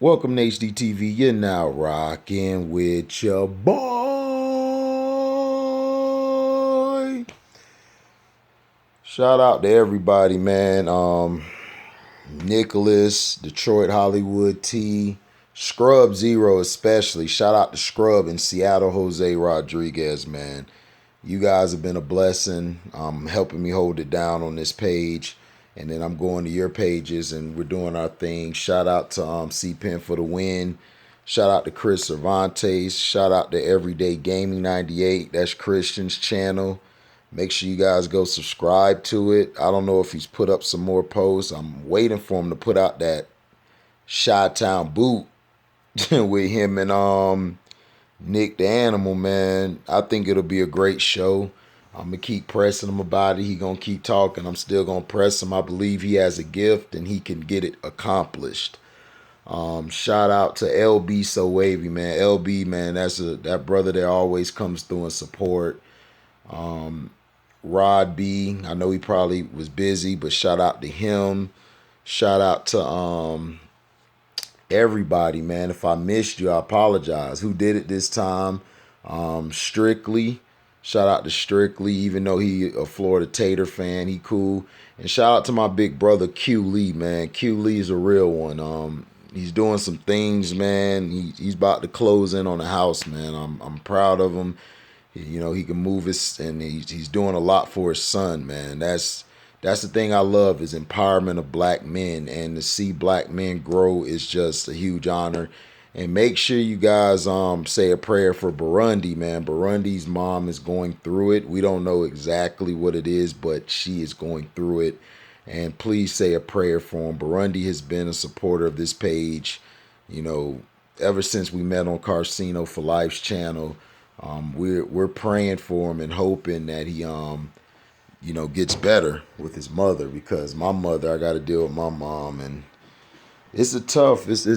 Welcome to HDTV. You're now rocking with your boy. Shout out to everybody, man. Nicholas, Detroit Hollywood T, Scrub Zero especially. Shout out to Scrub in Seattle, Jose Rodriguez, man. You guys have been a blessing, helping me hold it down on this page. And then I'm going to your pages and we're doing our thing. Shout out to C-Pen for the win. Shout out to Chris Cervantes. Shout out to Everyday Gaming 98. That's Christian's channel. Make sure you guys go subscribe to it. I don't know if he's put up some more posts. I'm waiting for him to put out that Chi-Town boot with him and Nick the Animal, man. I think it'll be a great show. I'm going to keep pressing him about it. He going to keep talking. I'm still going to press him. I believe he has a gift and he can get it accomplished. Shout out to LB So Wavy, man. LB, man, that brother that always comes through and support. Rod B, I know he probably was busy, but shout out to him. Shout out to everybody, man. If I missed you, I apologize. Who did it this time? Strictly. Shout out to Strictly, even though he a Florida Tater fan, he cool. And shout out to my big brother Q Lee, man. Q Lee is a real one. He's doing some things, man. He's about to close in on the house, man. I'm proud of him. You know, he can move and he's doing a lot for his son, man. That's the thing I love is empowerment of black men, and to see black men grow is just a huge honor. And make sure you guys say a prayer for Burundi, man. Burundi's mom is going through it. We don't know exactly what it is, but she is going through it. And please say a prayer for him. Burundi has been a supporter of this page, you know, ever since we met on Carcino for Life's channel. We're praying for him and hoping that he gets better with his mother, because my mother, I got to deal with my mom, and it's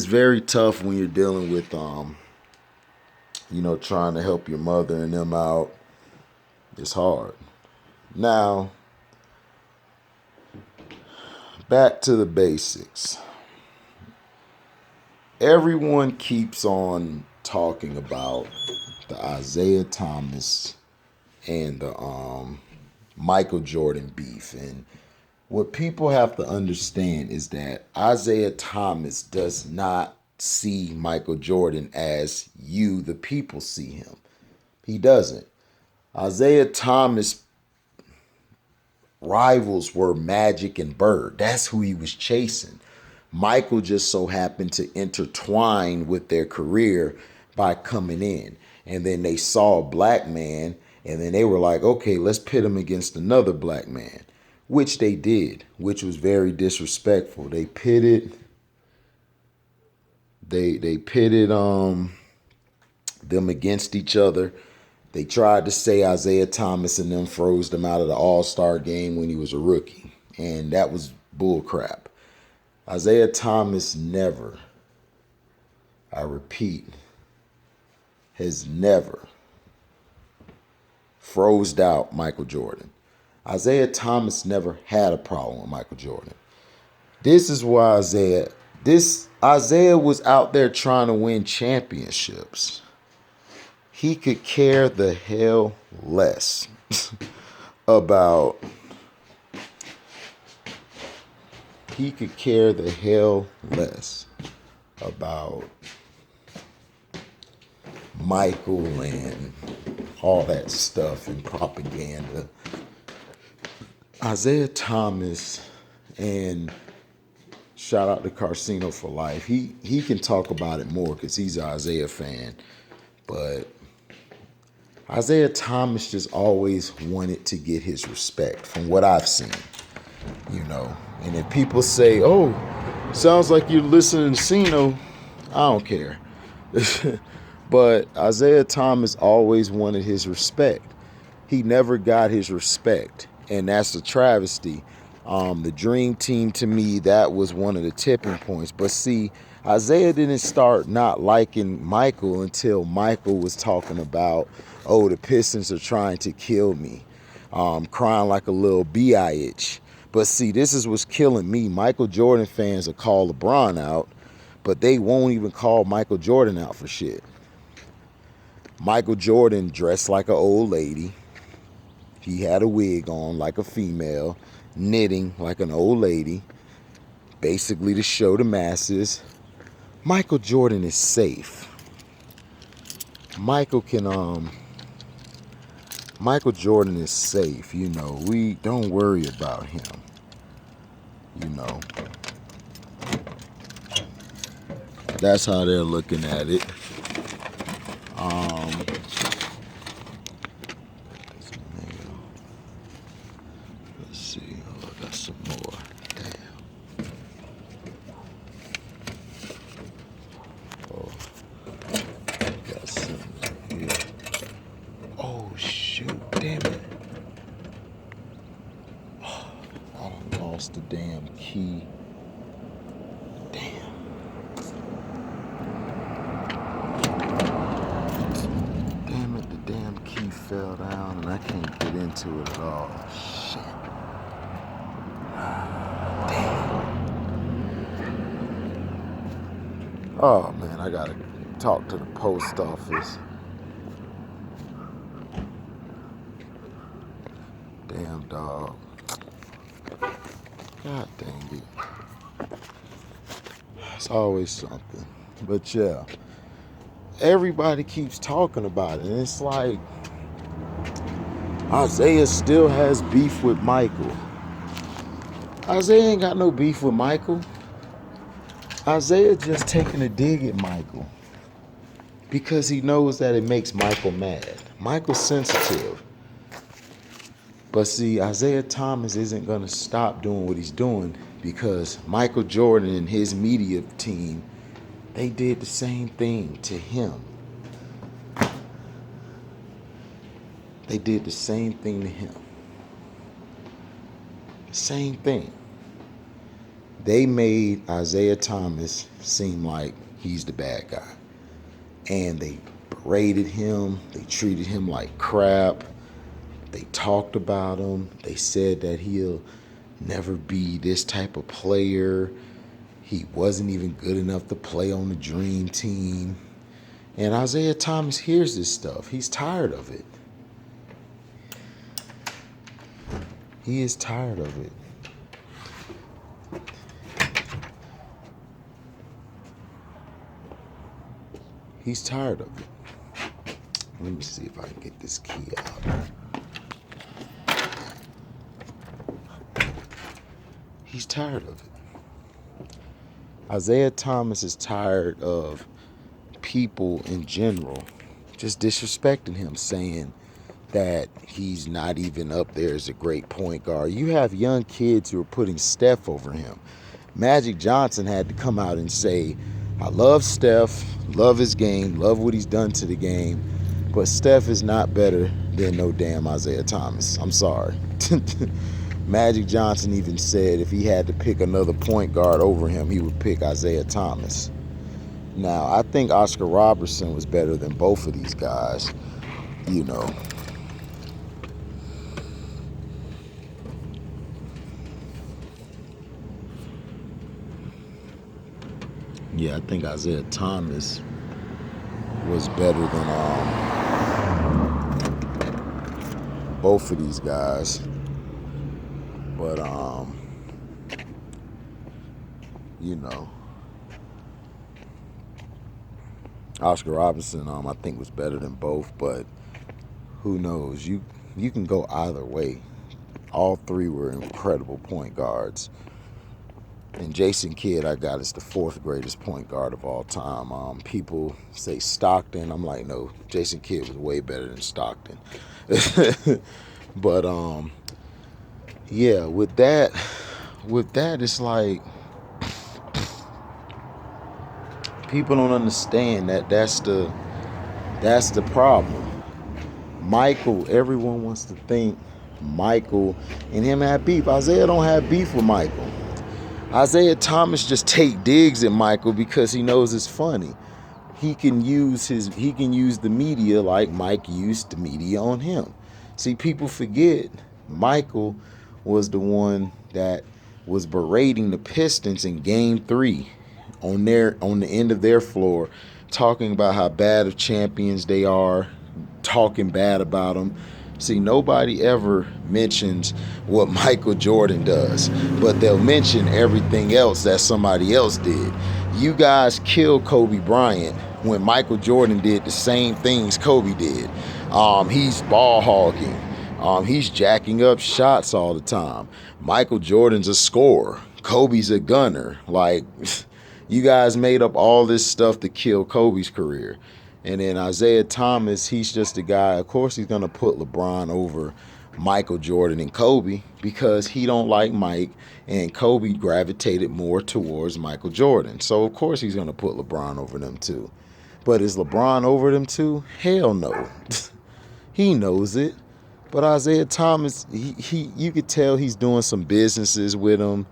very tough when you're dealing with trying to help your mother and them out. It's hard. Now, back to the basics. Everyone keeps on talking about the Isiah Thomas and the Michael Jordan beef. And what people have to understand is that Isiah Thomas does not see Michael Jordan as you, the people, see him. He doesn't. Isiah Thomas rivals were Magic and Bird. That's who he was chasing. Michael just so happened to intertwine with their career by coming in. And then they saw a black man, and then they were like, okay, let's pit him against another black man, which they did, which was very disrespectful. They pitted them against each other. They tried to say Isiah Thomas and them froze them out of the All-Star game when he was a rookie, and that was bull crap. Isiah Thomas never, I repeat, has never froze out Michael Jordan. Isiah Thomas never had a problem with Michael Jordan. This is why Isiah was out there trying to win championships. He could care the hell less about Michael and all that stuff and propaganda. Isiah Thomas, and shout out to Carcino for Life. He can talk about it more because he's an Isiah fan. But Isiah Thomas just always wanted to get his respect from what I've seen, you know. And if people say, oh, sounds like you're listening to Cino, I don't care. But Isiah Thomas always wanted his respect. He never got his respect, and that's a travesty. The Dream Team, to me, that was one of the tipping points. But see, Isiah didn't start not liking Michael until Michael was talking about, oh, the Pistons are trying to kill me, crying like a little bitch. But see, this is what's killing me. Michael Jordan fans will call LeBron out, but they won't even call Michael Jordan out for shit. Michael Jordan dressed like an old lady. He had a wig on like a female, knitting like an old lady, basically to show the masses Michael Jordan is safe. Michael Jordan is safe, you know. We don't worry about him, you know. That's how they're looking at it. Let's see. Oh, I got some more. Damn. Oh, got some here. Oh shoot! Damn it! Oh, I done lost the damn key. Damn. Damn it! The damn key fell down, and I can't get into it at all. Shit. Oh man, I gotta talk to the post office. Damn dog. God dang it. It's always something. But yeah, everybody keeps talking about it. And it's like, Isaiah still has beef with Michael. Isaiah ain't got no beef with Michael. Isaiah just taking a dig at Michael because he knows that it makes Michael mad. Michael's sensitive. But see, Isiah Thomas isn't going to stop doing what he's doing because Michael Jordan and his media team, they did the same thing to him. They did the same thing to him. Same thing. They made Isiah Thomas seem like he's the bad guy. And they berated him. They treated him like crap. They talked about him. They said that he'll never be this type of player. He wasn't even good enough to play on the dream team. And Isiah Thomas hears this stuff. He's tired of it. He is tired of it. He's tired of it. Let me see if I can get this key out. He's tired of it. Isiah Thomas is tired of people in general just disrespecting him, saying that he's not even up there as a great point guard. You have young kids who are putting Steph over him. Magic Johnson had to come out and say, I love Steph, love his game, love what he's done to the game, but Steph is not better than no damn Isiah Thomas. I'm sorry. Magic Johnson even said if he had to pick another point guard over him, he would pick Isiah Thomas. Now, I think Oscar Robertson was better than both of these guys, you know. Yeah, I think Isiah Thomas was better than both of these guys. But you know, Oscar Robertson I think was better than both, but who knows? You can go either way. All three were incredible point guards. And Jason Kidd, I got as the fourth greatest point guard of all time. People say Stockton. I'm like, no, Jason Kidd was way better than Stockton. But yeah, with that, it's like people don't understand that's the problem. Michael, everyone wants to think Michael and him have beef. Isiah don't have beef with Michael. Isiah Thomas just take digs at Michael because he knows it's funny. He can use the media like Mike used the media on him. See, people forget Michael was the one that was berating the Pistons in Game 3 on the end of their floor, talking about how bad of champions they are, talking bad about them. See, nobody ever mentions what Michael Jordan does, but they'll mention everything else that somebody else did. You guys killed Kobe Bryant when Michael Jordan did the same things Kobe did. He's ball hogging. He's jacking up shots all the time. Michael Jordan's a scorer. Kobe's a gunner. Like, you guys made up all this stuff to kill Kobe's career. And then Isiah Thomas, he's just a guy. Of course, he's going to put LeBron over Michael Jordan and Kobe because he don't like Mike, and Kobe gravitated more towards Michael Jordan. So, of course, he's going to put LeBron over them too. But is LeBron over them too? Hell no. He knows it. But Isiah Thomas, he you could tell he's doing some businesses with him.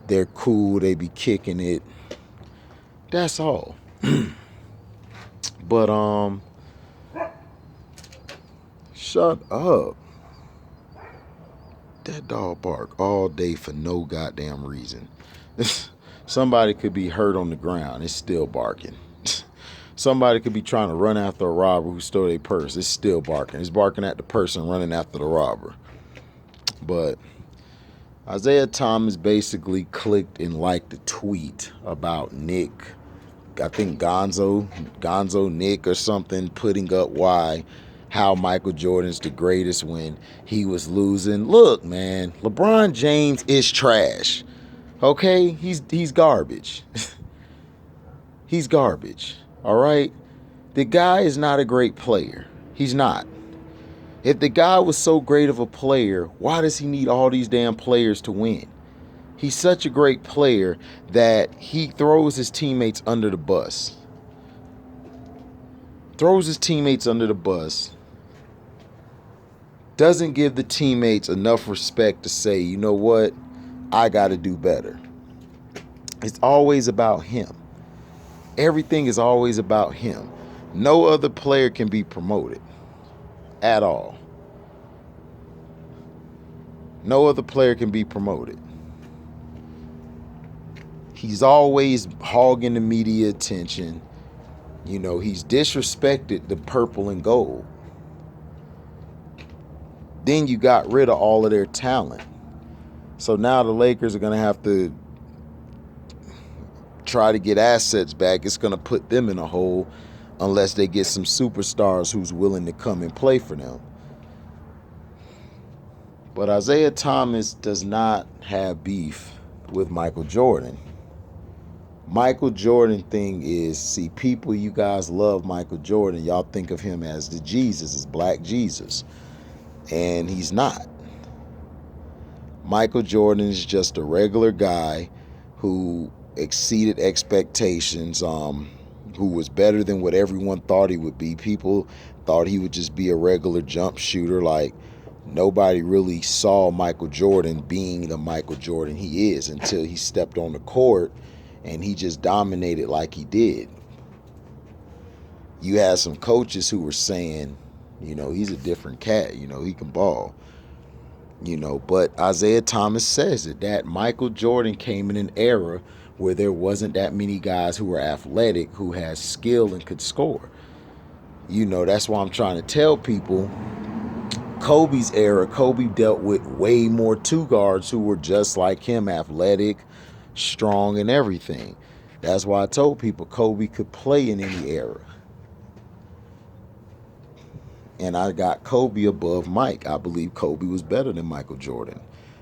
They're cool. They be kicking it. That's all. But shut up. That dog bark all day for no goddamn reason. Somebody could be hurt on the ground. It's still barking. Somebody could be trying to run after a robber who stole their purse. It's still barking. It's barking at the person running after the robber. But Isiah Thomas basically clicked and liked a tweet about Nick. I think Gonzo Nick or something, putting up how Michael Jordan's the greatest when he was losing. Look, man, LeBron James is trash. Okay? He's garbage. He's garbage. All right? The guy is not a great player. He's not. If the guy was so great of a player, why does he need all these damn players to win? He's such a great player that he throws his teammates under the bus. Doesn't give the teammates enough respect to say, you know what? I got to do better. It's always about him. Everything is always about him. No other player can be promoted at all. No other player can be promoted. He's always hogging the media attention. You know, he's disrespected the purple and gold. Then you got rid of all of their talent. So now the Lakers are going to have to try to get assets back. It's going to put them in a hole unless they get some superstars who's willing to come and play for them. But Isiah Thomas does not have beef with Michael Jordan. Michael Jordan thing is, see, people, you guys love Michael Jordan. Y'all think of him as the Jesus, as Black Jesus. And he's not. Michael Jordan is just a regular guy who exceeded expectations, who was better than what everyone thought he would be. People thought he would just be a regular jump shooter. Like, nobody really saw Michael Jordan being the Michael Jordan he is until he stepped on the court and he just dominated like he did. You had some coaches who were saying, you know, he's a different cat, you know, he can ball. You know, but Isiah Thomas says it, that Michael Jordan came in an era where there wasn't that many guys who were athletic, who had skill and could score. You know, that's why I'm trying to tell people, Kobe's era, Kobe dealt with way more two guards who were just like him, athletic, strong, and everything. That's why I told people Kobe could play in any era. And I got Kobe above Mike. I believe Kobe was better than Michael Jordan.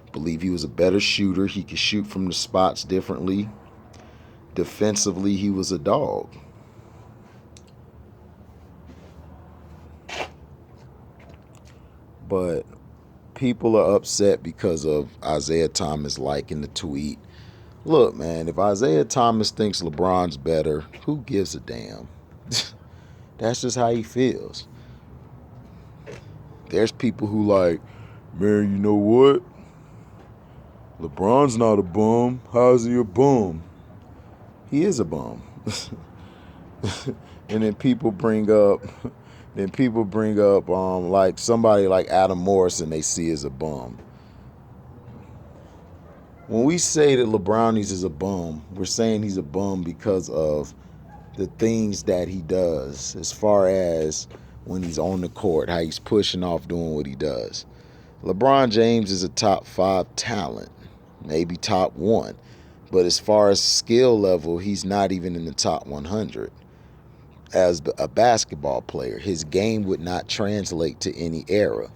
I believe he was a better shooter. He could shoot from the spots differently. Defensively, he was a dog. But people are upset because of Isiah Thomas liking the tweet. Look, man, if Isiah Thomas thinks LeBron's better, who gives a damn? That's just how he feels. There's people who like, man, you know what? LeBron's not a bum. How's he a bum? He is a bum. And then people bring up like somebody like Adam Morrison they see as a bum. When we say that Lebrownies is a bum, we're saying he's a bum because of the things that he does, as far as when he's on the court, how he's pushing off doing what he does. LeBron James is a top 5 talent, maybe top 1. But as far as skill level, he's not even in the top 100. As a basketball player, his game would not translate to any era.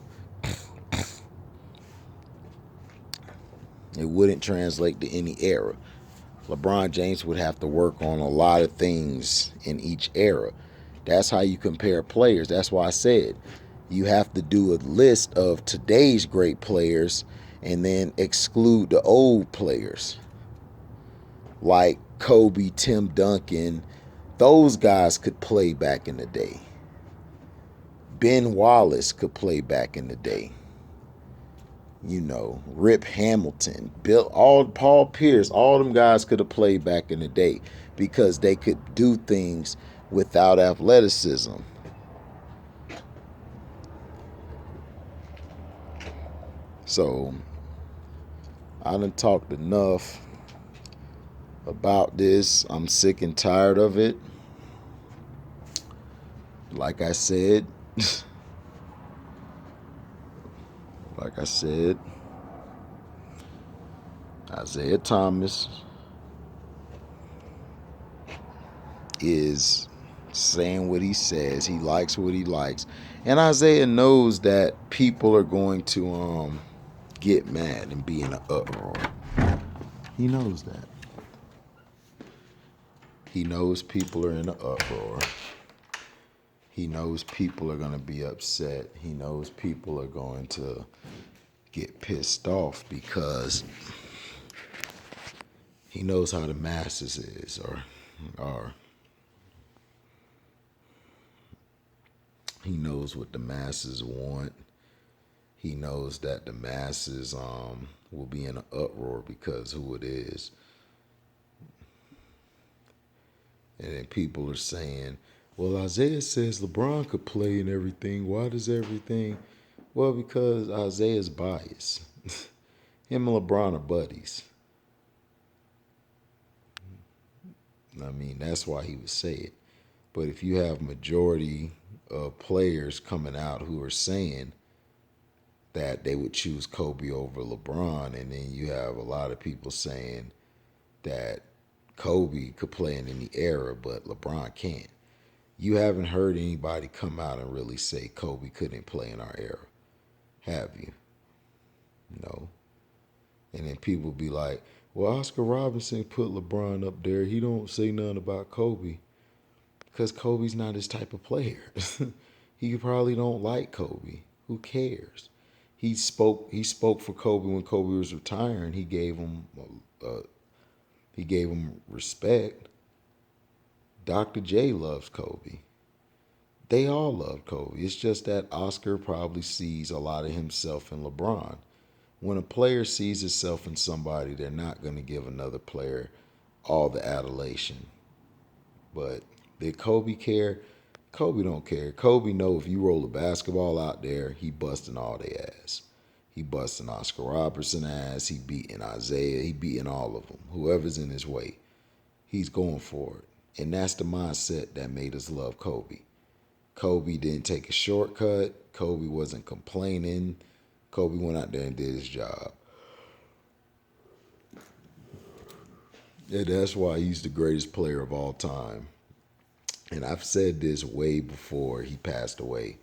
It wouldn't translate to any era. LeBron James would have to work on a lot of things in each era. That's how you compare players. That's why I said you have to do a list of today's great players and then exclude the old players like Kobe, Tim Duncan. Those guys could play back in the day. Ben Wallace could play back in the day. You know, Rip Hamilton, Paul Pierce, all them guys could have played back in the day because they could do things without athleticism. So I done talked enough about this. I'm sick and tired of it. Like I said, like I said, Isaiah Thomas is saying what he says. He likes what he likes. And Isaiah knows that people are going to get mad and be in an uproar. He knows that. He knows people are in an uproar. He knows people are going to be upset. He knows people are going to get pissed off because he knows how the masses is or are. He knows what the masses want. He knows that the masses will be in an uproar because who it is. And then people are saying, well, Isaiah says LeBron could play and everything. Why does everything? Well, because Isaiah's biased. Him and LeBron are buddies. I mean, that's why he would say it. But if you have majority of players coming out who are saying that they would choose Kobe over LeBron, and then you have a lot of people saying that Kobe could play in any era, but LeBron can't. You haven't heard anybody come out and really say Kobe couldn't play in our era, have you? No. And then people be like, well, Oscar Robertson put LeBron up there. He don't say nothing about Kobe because Kobe's not his type of player. He probably don't like Kobe. Who cares? He spoke for Kobe when Kobe was retiring. He gave him respect. Dr. J loves Kobe. They all love Kobe. It's just that Oscar probably sees a lot of himself in LeBron. When a player sees himself in somebody, they're not going to give another player all the adulation. But did Kobe care? Kobe don't care. Kobe know if you roll a basketball out there, he busting all their ass. He busting Oscar Robertson ass. He beating Isaiah. He beating all of them. Whoever's in his way, he's going for it. And that's the mindset that made us love Kobe. Kobe didn't take a shortcut. Kobe wasn't complaining. Kobe went out there and did his job. And that's why he's the greatest player of all time. And I've said this way before he passed away.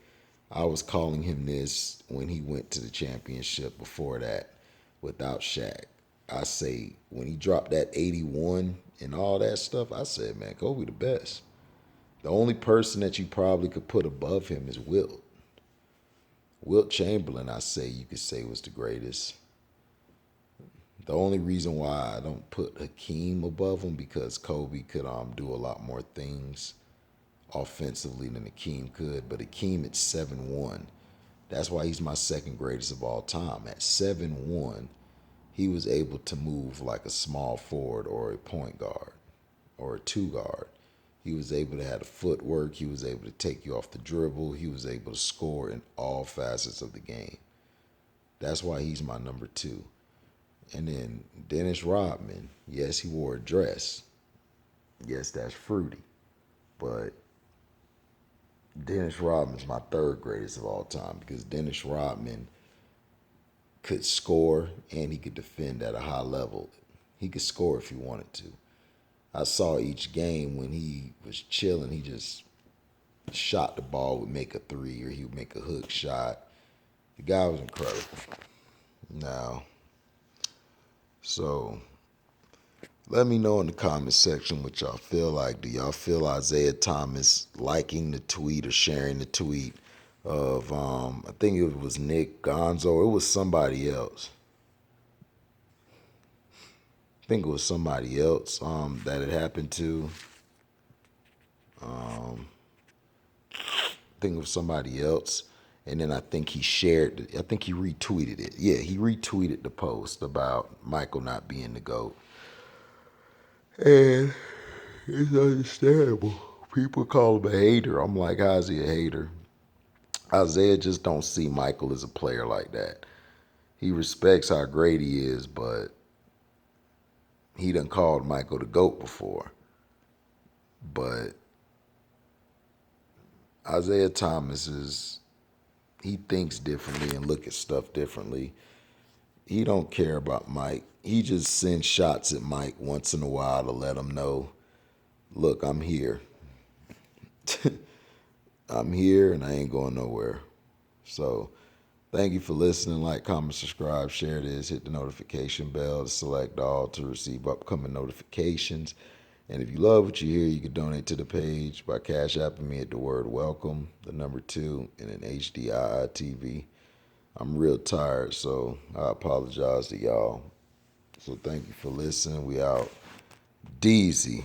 I was calling him this when he went to the championship before that without Shaq. I say when he dropped that 81 and all that stuff, I said, man, Kobe the best. The only person that you probably could put above him is Wilt. Wilt Chamberlain, I say you could say was the greatest. The only reason why I don't put Hakeem above him because Kobe could do a lot more things offensively than Hakeem could. But Hakeem at 7'1", that's why he's my second greatest of all time. At 7'1", he was able to move like a small forward or a point guard or a two guard. He was able to have the footwork. He was able to take you off the dribble. He was able to score in all facets of the game. That's why he's my number 2. And then Dennis Rodman, yes, he wore a dress. Yes, that's fruity. But Dennis Rodman's my third greatest of all time because Dennis Rodman could score and he could defend at a high level. He could score if he wanted to. I saw each game when he was chilling, he just shot the ball, would make a three, or he would make a hook shot. The guy was incredible. Now, so let me know in the comment section what y'all feel like. Do y'all feel Isaiah Thomas liking the tweet or sharing the tweet of I think it was Nick Gonzo. It was somebody else. I think it was somebody else that it happened to. I think it was somebody else. And then I think he shared, I think he retweeted it. Yeah, he retweeted the post about Michael not being the GOAT. And it's understandable. People call him a hater. I'm like, how's he a hater? Isaiah just don't see Michael as a player like that. He respects how great he is, but he done called Michael the GOAT before. But Isaiah Thomas he thinks differently and look at stuff differently. He don't care about Mike. He just sends shots at Mike once in a while to let him know, look, I'm here. I'm here and I ain't going nowhere. So thank you for listening. Like, comment, subscribe, share this, hit the notification bell to select all to receive upcoming notifications. And if you love what you hear, you can donate to the page by Cash Apping me at the word welcome, the number 2, and an HDII TV. I'm real tired, so I apologize to y'all. So thank you for listening. We out. Deezy.